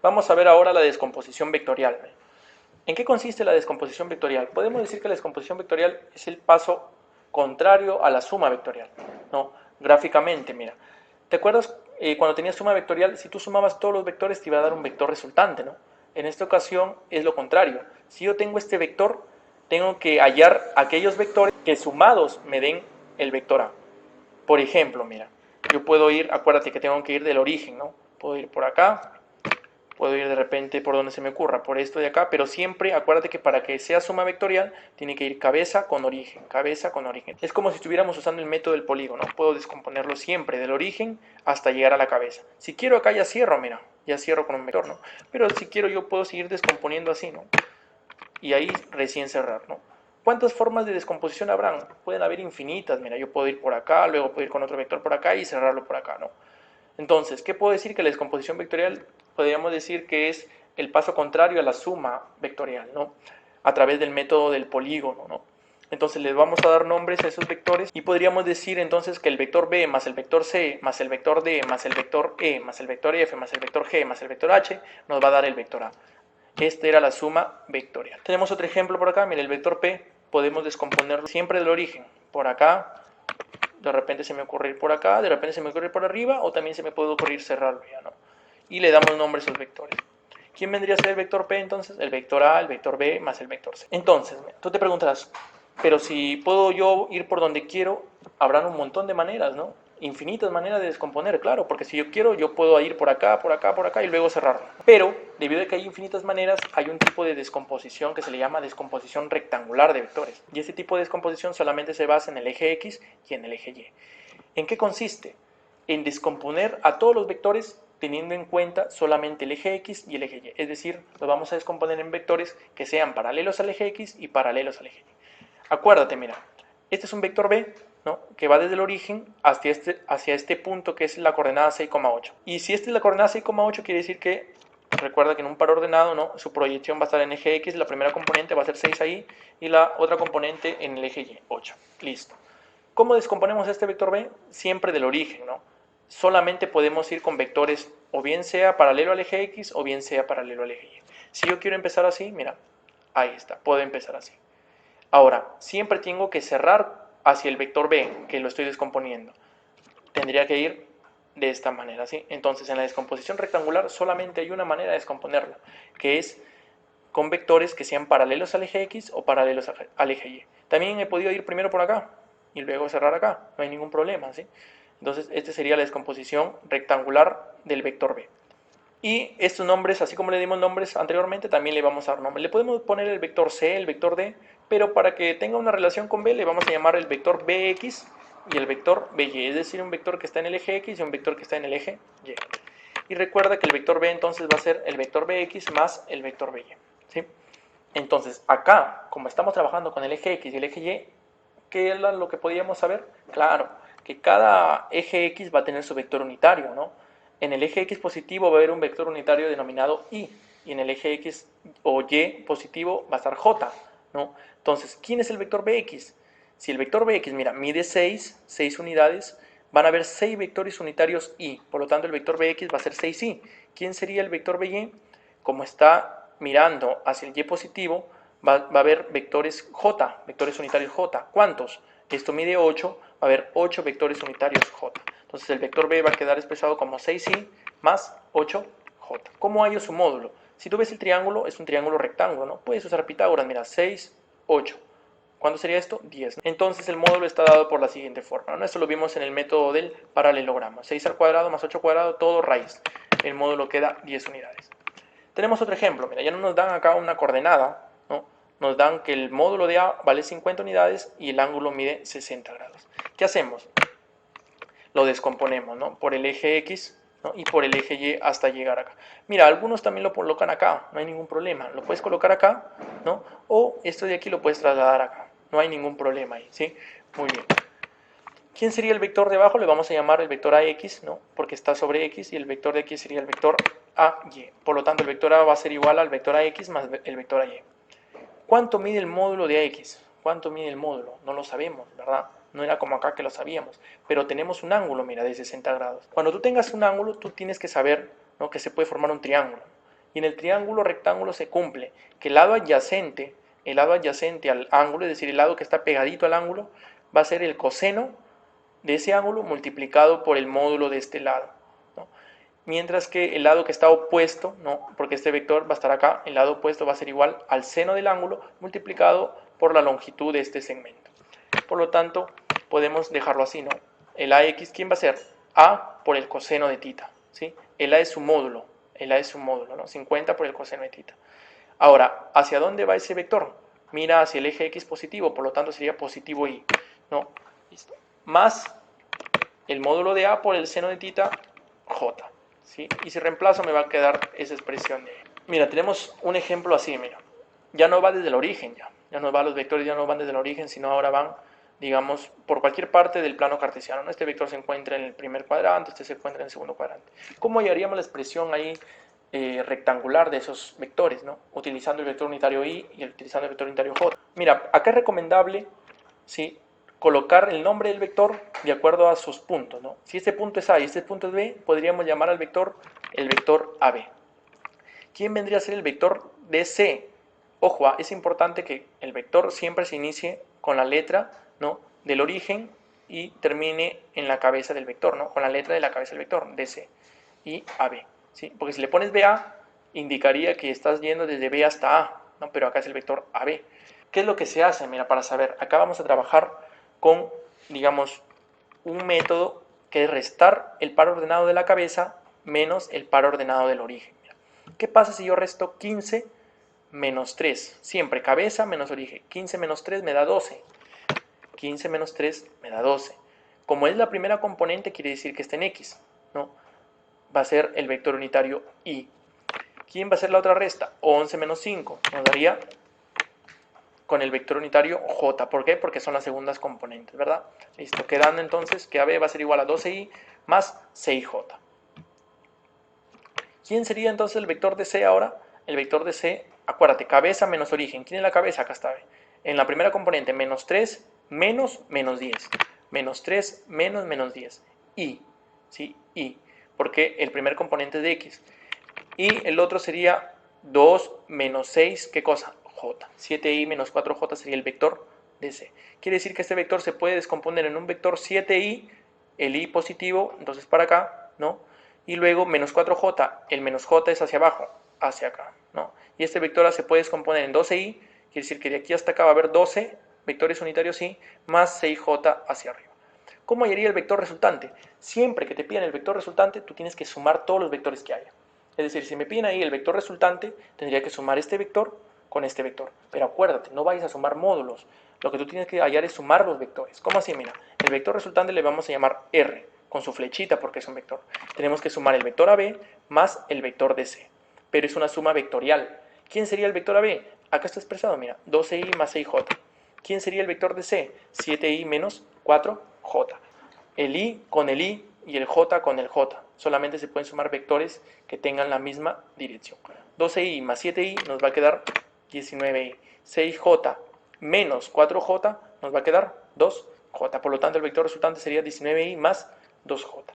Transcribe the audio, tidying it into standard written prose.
Vamos a ver ahora la descomposición vectorial. ¿En qué consiste la descomposición vectorial? Podemos decir que la descomposición vectorial es el paso contrario a la suma vectorial, ¿no? Gráficamente, mira. ¿Te acuerdas cuando tenías suma vectorial? Si tú sumabas todos los vectores te iba a dar un vector resultante, ¿no? En esta ocasión es lo contrario. Si yo tengo este vector, tengo que hallar aquellos vectores que sumados me den el vector A. Por ejemplo, mira, yo puedo ir, acuérdate que tengo que ir del origen, ¿no? Puedo ir por acá, puedo ir de repente por donde se me ocurra, por esto de acá, pero siempre acuérdate que para que sea suma vectorial tiene que ir cabeza con origen, cabeza con origen. Es como si estuviéramos usando el método del polígono, puedo descomponerlo siempre del origen hasta llegar a la cabeza. Si quiero acá ya cierro, mira, ya cierro con un vector, ¿no? Pero si quiero yo puedo seguir descomponiendo así, ¿no? Y ahí recién cerrar, ¿no? ¿Cuántas formas de descomposición habrán? Pueden haber infinitas, mira, yo puedo ir por acá, luego puedo ir con otro vector por acá y cerrarlo por acá, ¿no? Entonces, ¿qué puedo decir? Que la descomposición vectorial podríamos decir que es el paso contrario a la suma vectorial, ¿no? A través del método del polígono, ¿no? Entonces les vamos a dar nombres a esos vectores y podríamos decir entonces que el vector B más el vector C más el vector D más el vector E más el vector F más el vector G más el vector H nos va a dar el vector A. Esta era la suma vectorial. Tenemos otro ejemplo por acá, mira, el vector P podemos descomponerlo siempre del origen, por acá, de repente se me ocurre ir por acá, de repente se me ocurre ir por arriba, o también se me puede ocurrir cerrarlo ya, ¿no? Y le damos nombres a esos vectores. ¿Quién vendría a ser el vector P entonces? El vector A, el vector B, más el vector C. Entonces, tú te preguntarás, pero si puedo yo ir por donde quiero, habrán un montón de maneras, ¿no? Infinitas maneras de descomponer, claro, porque si yo quiero, yo puedo ir por acá, por acá, por acá y luego cerrarlo. Pero, debido a que hay infinitas maneras, hay un tipo de descomposición que se le llama descomposición rectangular de vectores. Y este tipo de descomposición solamente se basa en el eje X y en el eje Y. ¿En qué consiste? En descomponer a todos los vectores teniendo en cuenta solamente el eje X y el eje Y. Es decir, los vamos a descomponer en vectores que sean paralelos al eje X y paralelos al eje Y. Acuérdate, mira, este es un vector B, ¿no? Que va desde el origen hacia este punto que es la coordenada 6,8. Y si esta es la coordenada 6,8, quiere decir que, recuerda que en un par ordenado, ¿no? Su proyección va a estar en eje X, la primera componente va a ser 6 ahí, y la otra componente en el eje Y, 8. Listo. ¿Cómo descomponemos este vector B? Siempre del origen, ¿no? Solamente podemos ir con vectores o bien sea paralelo al eje X o bien sea paralelo al eje Y. Si yo quiero empezar así, mira, ahí está, puedo empezar así. Ahora, siempre tengo que cerrar hacia el vector B, que lo estoy descomponiendo. Tendría que ir de esta manera, ¿sí? Entonces, en la descomposición rectangular solamente hay una manera de descomponerlo, que es con vectores que sean paralelos al eje X o paralelos al eje Y. También he podido ir primero por acá y luego cerrar acá, no hay ningún problema, ¿sí? Entonces, esta sería la descomposición rectangular del vector B. Y estos nombres, así como le dimos nombres anteriormente, también le vamos a dar nombres. Le podemos poner el vector C, el vector D, pero para que tenga una relación con B, le vamos a llamar el vector Bx y el vector By, es decir, un vector que está en el eje X y un vector que está en el eje Y. Y recuerda que el vector B entonces va a ser el vector Bx más el vector By, ¿sí? Entonces, acá, como estamos trabajando con el eje X y el eje Y, ¿qué era lo que podíamos saber? Claro, que cada eje X va a tener su vector unitario, ¿no? En el eje X positivo va a haber un vector unitario denominado Y, y en el eje X o Y positivo va a estar J, ¿no? Entonces, ¿quién es el vector Bx? Si el vector Bx, mira, mide 6 unidades, van a haber 6 vectores unitarios Y, por lo tanto el vector Bx va a ser 6Y. ¿Quién sería el vector By? Como está mirando hacia el Y positivo, va a haber vectores J, vectores unitarios J. ¿Cuántos? Esto mide 8, va a haber 8 vectores unitarios J. Entonces el vector B va a quedar expresado como 6i más 8j. ¿Cómo hallo su módulo? Si tú ves el triángulo, es un triángulo rectángulo, ¿no? Puedes usar Pitágoras, mira, 6, 8. ¿Cuánto sería esto? 10. Entonces el módulo está dado por la siguiente forma, ¿no? Esto lo vimos en el método del paralelogramo. 6 al cuadrado más 8 al cuadrado, todo raíz. El módulo queda 10 unidades. Tenemos otro ejemplo, mira, ya no nos dan acá una coordenada, ¿no? Nos dan que el módulo de A vale 50 unidades y el ángulo mide 60 grados. ¿Qué hacemos? Lo descomponemos, ¿no? Por el eje X, ¿no? Y por el eje Y hasta llegar acá. Mira, algunos también lo colocan acá, no hay ningún problema. Lo puedes colocar acá, ¿no? O esto de aquí lo puedes trasladar acá. No hay ningún problema ahí, ¿sí? Muy bien. ¿Quién sería el vector de abajo? Le vamos a llamar el vector AX, ¿no? Porque está sobre X y el vector de aquí sería el vector AY. Por lo tanto, el vector A va a ser igual al vector AX más el vector AY. ¿Cuánto mide el módulo de AX? ¿Cuánto mide el módulo? No lo sabemos, ¿verdad? No era como acá que lo sabíamos. Pero tenemos un ángulo, mira, de 60 grados. Cuando tú tengas un ángulo, tú tienes que saber, ¿no? Que se puede formar un triángulo. Y en el triángulo rectángulo se cumple que el lado adyacente al ángulo, es decir, el lado que está pegadito al ángulo, va a ser el coseno de ese ángulo multiplicado por el módulo de este lado, ¿no? Mientras que el lado que está opuesto, ¿no? Porque este vector va a estar acá, el lado opuesto va a ser igual al seno del ángulo multiplicado por la longitud de este segmento. Por lo tanto, podemos dejarlo así, ¿no? El AX, ¿quién va a ser? A por el coseno de θ, ¿sí? El A es su módulo, ¿no? 50 por el coseno de θ. Ahora, ¿hacia dónde va ese vector? Mira hacia el eje X positivo, por lo tanto sería positivo Y, ¿no? Listo. Más el módulo de A por el seno de θ, J, ¿sí? Y si reemplazo me va a quedar esa expresión de... Mira, tenemos un ejemplo así, mira. Ya no va desde el origen, ya no va, los vectores ya no van desde el origen, sino ahora van, digamos, por cualquier parte del plano cartesiano, ¿no? Este vector se encuentra en el primer cuadrante, este se encuentra en el segundo cuadrante. ¿Cómo hallaríamos la expresión ahí rectangular de esos vectores, ¿no? Utilizando el vector unitario Y y utilizando el vector unitario J. Mira, acá es recomendable, ¿sí?, colocar el nombre del vector de acuerdo a sus puntos, ¿no? Si este punto es A y este punto es B, podríamos llamar al vector el vector AB. ¿Quién vendría a ser el vector DC? Ojo, es importante que el vector siempre se inicie con la letra, ¿no?, del origen y termine en la cabeza del vector, ¿no?, con la letra de la cabeza del vector, DC y AB, ¿sí? Porque si le pones BA, indicaría que estás yendo desde B hasta A, ¿no? Pero acá es el vector AB. ¿Qué es lo que se hace? Mira, para saber, acá vamos a trabajar con, digamos, un método que es restar el par ordenado de la cabeza menos el par ordenado del origen. ¿Qué pasa si yo resto 15 menos 3? Siempre cabeza menos origen. 15 menos 3 me da 12. 15 menos 3 me da 12. Como es la primera componente, quiere decir que está en X, ¿no? Va a ser el vector unitario Y. ¿Quién va a ser la otra resta? 11 menos 5. Nos daría con el vector unitario J. ¿Por qué? Porque son las segundas componentes, ¿verdad? Listo. Quedando entonces que AB va a ser igual a 12i más 6j. ¿Quién sería entonces el vector de C ahora? El vector de C, acuérdate, cabeza menos origen. ¿Quién es la cabeza? Acá está. En la primera componente, menos 3 menos menos 10. Menos 3 menos menos 10. Y, ¿sí? Y, porque el primer componente es de X. Y el otro sería 2 menos 6, ¿qué cosa? J. 7i menos 4j sería el vector de C. Quiere decir que este vector se puede descomponer en un vector 7i, el i positivo, entonces para acá, ¿no? Y luego menos 4j, el menos j es hacia abajo, hacia acá, ¿no? Y este vector se puede descomponer en 12i, quiere decir que de aquí hasta acá va a haber 12 vectores unitarios i más 6j hacia arriba. ¿Cómo hallaría el vector resultante? Siempre que te pidan el vector resultante, tú tienes que sumar todos los vectores que haya. Es decir, si me piden ahí el vector resultante, tendría que sumar este vector con este vector. Pero acuérdate, no vayas a sumar módulos. Lo que tú tienes que hallar es sumar los vectores. ¿Cómo así? Mira, el vector resultante le vamos a llamar R, con su flechita porque es un vector. Tenemos que sumar el vector AB más el vector DC. Pero es una suma vectorial. ¿Quién sería el vector AB? Acá está expresado, mira, 12i más 6j. ¿Quién sería el vector DC? 7i menos 4j. El i con el i y el j con el j. Solamente se pueden sumar vectores que tengan la misma dirección. 12i más 7i nos va a quedar 19i. 6j menos 4j nos va a quedar 2j. Por lo tanto, el vector resultante sería 19i más 2j.